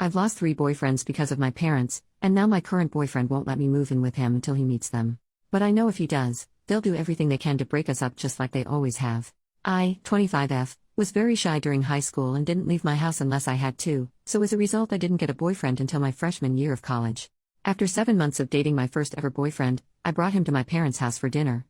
I've lost 3 boyfriends because of my parents, and now my current boyfriend won't let me move in with him until he meets them. But I know if he does, they'll do everything they can to break us up just like they always have. I, 25F, was very shy during high school and didn't leave my house unless I had to, so as a result I didn't get a boyfriend until my freshman year of college. After 7 months of dating my first ever boyfriend, I brought him to my parents' house for dinner,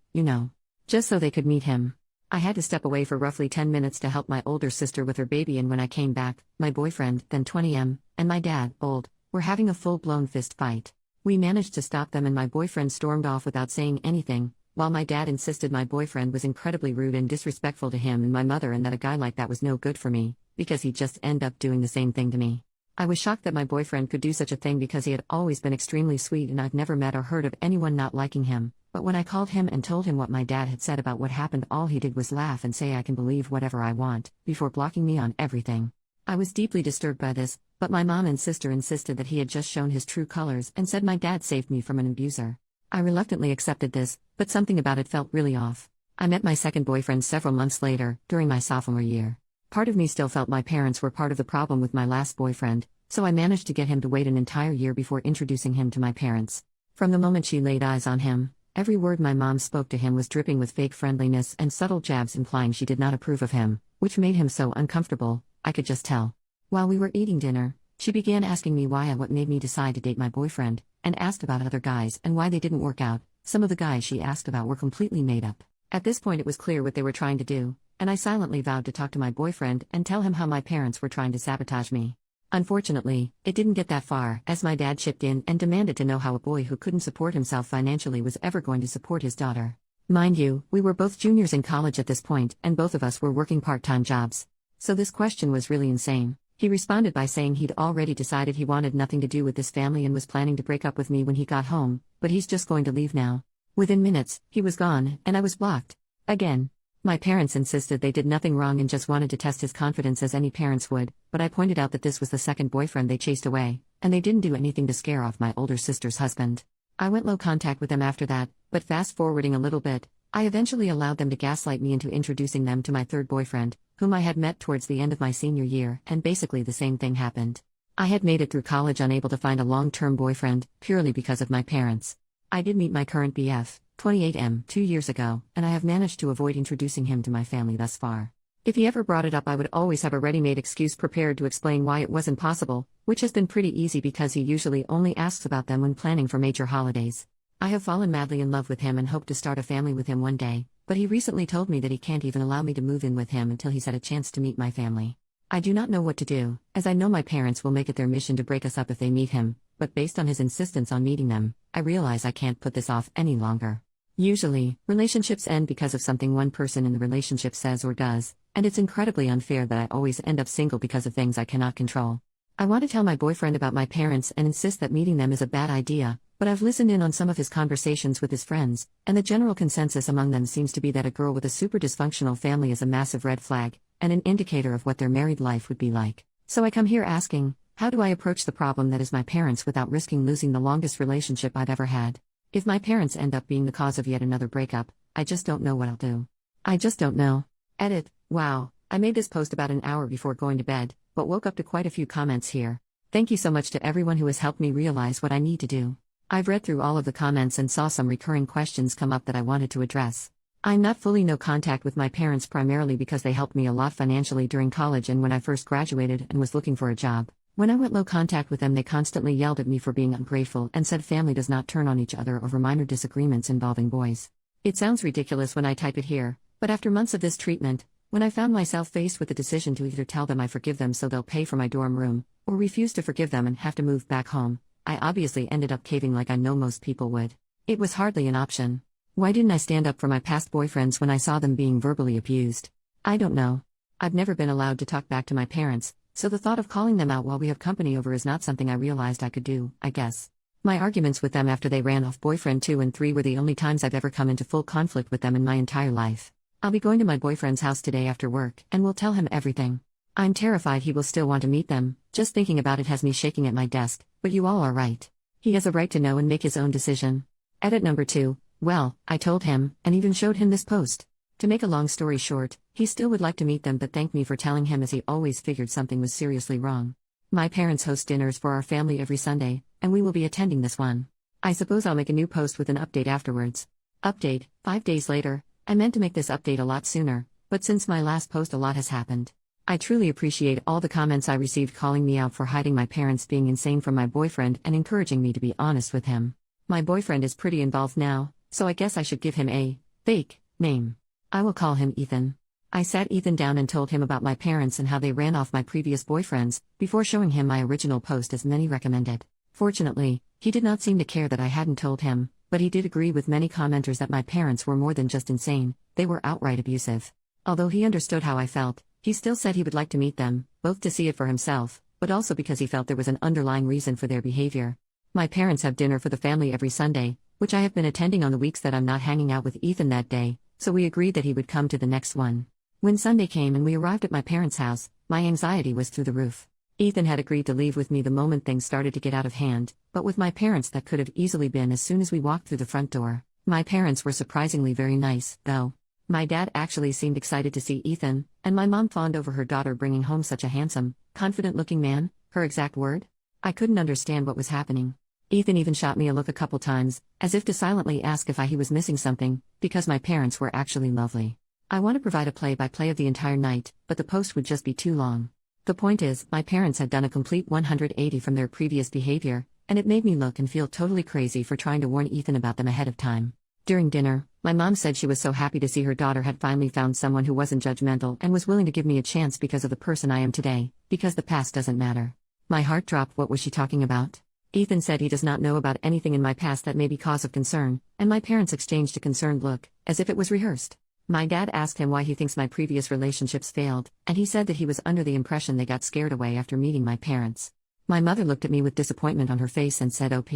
just so they could meet him. I had to step away for roughly 10 minutes to help my older sister with her baby, and when I came back, my boyfriend, then 20M, and my dad, old, were having a full-blown fist fight. We managed to stop them and my boyfriend stormed off without saying anything, while my dad insisted my boyfriend was incredibly rude and disrespectful to him and my mother and that a guy like that was no good for me, because he'd just end up doing the same thing to me. I was shocked that my boyfriend could do such a thing because he had always been extremely sweet and I've never met or heard of anyone not liking him. But when I called him and told him what my dad had said about what happened, all he did was laugh and say I can believe whatever I want, before blocking me on everything. I was deeply disturbed by this, but my mom and sister insisted that he had just shown his true colors and said my dad saved me from an abuser. I reluctantly accepted this, but something about it felt really off. I met my second boyfriend several months later, during my sophomore year. Part of me still felt my parents were part of the problem with my last boyfriend, so I managed to get him to wait an entire year before introducing him to my parents. From the moment she laid eyes on him, every word my mom spoke to him was dripping with fake friendliness and subtle jabs implying she did not approve of him, which made him so uncomfortable, I could just tell. While we were eating dinner, she began asking me why and what made me decide to date my boyfriend, and asked about other guys and why they didn't work out. Some of the guys she asked about were completely made up. At this point it was clear what they were trying to do, and I silently vowed to talk to my boyfriend and tell him how my parents were trying to sabotage me. Unfortunately, it didn't get that far, as my dad chipped in and demanded to know how a boy who couldn't support himself financially was ever going to support his daughter. Mind you, we were both juniors in college at this point, and both of us were working part-time jobs. So this question was really insane. He responded by saying he'd already decided he wanted nothing to do with this family and was planning to break up with me when he got home, but he's just going to leave now. Within minutes, he was gone, and I was blocked. Again. My parents insisted they did nothing wrong and just wanted to test his confidence as any parents would, but I pointed out that this was the second boyfriend they chased away, and they didn't do anything to scare off my older sister's husband. I went low contact with them after that, but fast forwarding a little bit, I eventually allowed them to gaslight me into introducing them to my third boyfriend, whom I had met towards the end of my senior year, and basically the same thing happened. I had made it through college unable to find a long-term boyfriend, purely because of my parents. I did meet my current BF, 28M, 2 years ago, and I have managed to avoid introducing him to my family thus far. If he ever brought it up, I would always have a ready-made excuse prepared to explain why it wasn't possible, which has been pretty easy because he usually only asks about them when planning for major holidays. I have fallen madly in love with him and hope to start a family with him one day, but he recently told me that he can't even allow me to move in with him until he's had a chance to meet my family. I do not know what to do, as I know my parents will make it their mission to break us up if they meet him, but based on his insistence on meeting them, I realize I can't put this off any longer. Usually, relationships end because of something one person in the relationship says or does, and it's incredibly unfair that I always end up single because of things I cannot control. I want to tell my boyfriend about my parents and insist that meeting them is a bad idea, but I've listened in on some of his conversations with his friends, and the general consensus among them seems to be that a girl with a super dysfunctional family is a massive red flag, and an indicator of what their married life would be like. So I come here asking, how do I approach the problem that is my parents without risking losing the longest relationship I've ever had? If my parents end up being the cause of yet another breakup, I just don't know what I'll do. I just don't know. Edit. Wow, I made this post about an hour before going to bed, but woke up to quite a few comments here. Thank you so much to everyone who has helped me realize what I need to do. I've read through all of the comments and saw some recurring questions come up that I wanted to address. I'm not fully no contact with my parents primarily because they helped me a lot financially during college and when I first graduated and was looking for a job. When I went low contact with them, they constantly yelled at me for being ungrateful and said family does not turn on each other over minor disagreements involving boys. It sounds ridiculous when I type it here, but after months of this treatment, when I found myself faced with the decision to either tell them I forgive them so they'll pay for my dorm room, or refuse to forgive them and have to move back home, I obviously ended up caving like I know most people would. It was hardly an option. Why didn't I stand up for my past boyfriends when I saw them being verbally abused? I don't know. I've never been allowed to talk back to my parents, so the thought of calling them out while we have company over is not something I realized I could do, I guess. My arguments with them after they ran off boyfriend 2 and 3 were the only times I've ever come into full conflict with them in my entire life. I'll be going to my boyfriend's house today after work and will tell him everything. I'm terrified he will still want to meet them, just thinking about it has me shaking at my desk, but you all are right. He has a right to know and make his own decision. Edit number 2, well, I told him, and even showed him this post. To make a long story short, he still would like to meet them but thanked me for telling him as he always figured something was seriously wrong. My parents host dinners for our family every Sunday, and we will be attending this one. I suppose I'll make a new post with an update afterwards. Update, 5 days later. I meant to make this update a lot sooner, but since my last post a lot has happened. I truly appreciate all the comments I received calling me out for hiding my parents being insane from my boyfriend and encouraging me to be honest with him. My boyfriend is pretty involved now, so I guess I should give him a fake name. I will call him Ethan. I sat Ethan down and told him about my parents and how they ran off my previous boyfriends, before showing him my original post as many recommended. Fortunately, he did not seem to care that I hadn't told him, but he did agree with many commenters that my parents were more than just insane, they were outright abusive. Although he understood how I felt, he still said he would like to meet them, both to see it for himself, but also because he felt there was an underlying reason for their behavior. My parents have dinner for the family every Sunday, which I have been attending on the weeks that I'm not hanging out with Ethan that day, so we agreed that he would come to the next one. When Sunday came and we arrived at my parents' house, my anxiety was through the roof. Ethan had agreed to leave with me the moment things started to get out of hand, but with my parents that could have easily been as soon as we walked through the front door. My parents were surprisingly very nice, though. My dad actually seemed excited to see Ethan, and my mom fawned over her daughter bringing home such a handsome, confident-looking man, her exact word. I couldn't understand what was happening. Ethan even shot me a look a couple times, as if to silently ask if he was missing something, because my parents were actually lovely. I want to provide a play-by-play of the entire night, but the post would just be too long. The point is, my parents had done a complete 180 from their previous behavior, and it made me look and feel totally crazy for trying to warn Ethan about them ahead of time. During dinner, my mom said she was so happy to see her daughter had finally found someone who wasn't judgmental and was willing to give me a chance because of the person I am today, because the past doesn't matter. My heart dropped. What was she talking about? Ethan said he does not know about anything in my past that may be cause of concern, and my parents exchanged a concerned look, as if it was rehearsed. My dad asked him why he thinks my previous relationships failed, and he said that he was under the impression they got scared away after meeting my parents. My mother looked at me with disappointment on her face and said, "OP.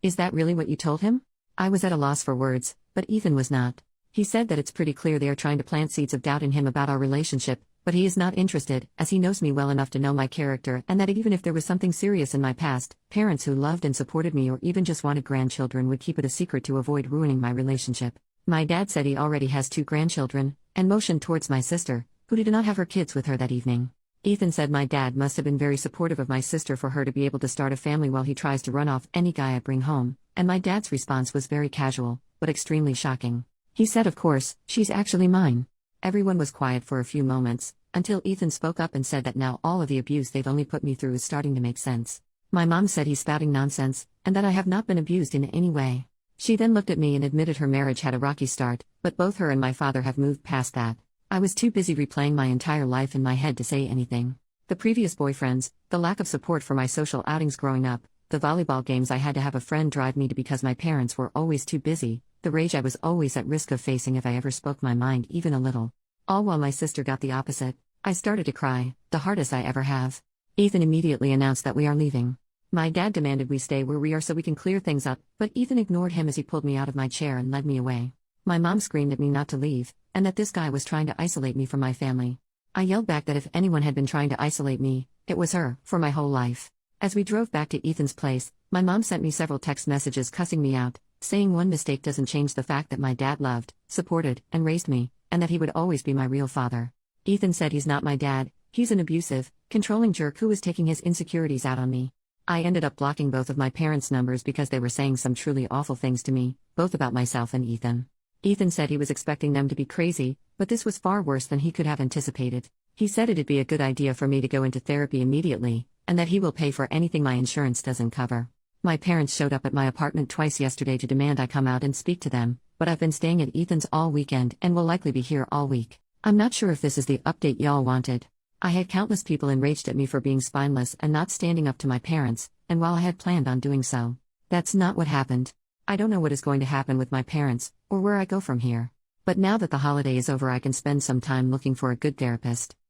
Is that really what you told him?" I was at a loss for words, but Ethan was not. He said that it's pretty clear they are trying to plant seeds of doubt in him about our relationship, but he is not interested, as he knows me well enough to know my character and that even if there was something serious in my past, parents who loved and supported me or even just wanted grandchildren would keep it a secret to avoid ruining my relationship. My dad said he already has 2 grandchildren, and motioned towards my sister, who did not have her kids with her that evening. Ethan said my dad must have been very supportive of my sister for her to be able to start a family while he tries to run off any guy I bring home, and my dad's response was very casual, but extremely shocking. He said, "Of course, she's actually mine." Everyone was quiet for a few moments, until Ethan spoke up and said that now all of the abuse they've only put me through is starting to make sense. My mom said he's spouting nonsense, and that I have not been abused in any way. She then looked at me and admitted her marriage had a rocky start, but both her and my father have moved past that. I was too busy replaying my entire life in my head to say anything. The previous boyfriends, the lack of support for my social outings growing up, the volleyball games I had to have a friend drive me to because my parents were always too busy, the rage I was always at risk of facing if I ever spoke my mind even a little. All while my sister got the opposite. I started to cry, the hardest I ever have. Ethan immediately announced that we are leaving. My dad demanded we stay where we are so we can clear things up, but Ethan ignored him as he pulled me out of my chair and led me away. My mom screamed at me not to leave, and that this guy was trying to isolate me from my family. I yelled back that if anyone had been trying to isolate me, it was her, for my whole life. As we drove back to Ethan's place, my mom sent me several text messages cussing me out, saying one mistake doesn't change the fact that my dad loved, supported, and raised me, and that he would always be my real father. Ethan said he's not my dad, he's an abusive, controlling jerk who is taking his insecurities out on me. I ended up blocking both of my parents' numbers because they were saying some truly awful things to me, both about myself and Ethan. Ethan said he was expecting them to be crazy, but this was far worse than he could have anticipated. He said it'd be a good idea for me to go into therapy immediately, and that he will pay for anything my insurance doesn't cover. My parents showed up at my apartment twice yesterday to demand I come out and speak to them, but I've been staying at Ethan's all weekend and will likely be here all week. I'm not sure if this is the update y'all wanted. I had countless people enraged at me for being spineless and not standing up to my parents, and while I had planned on doing so, that's not what happened. I don't know what is going to happen with my parents, or where I go from here. But now that the holiday is over, I can spend some time looking for a good therapist.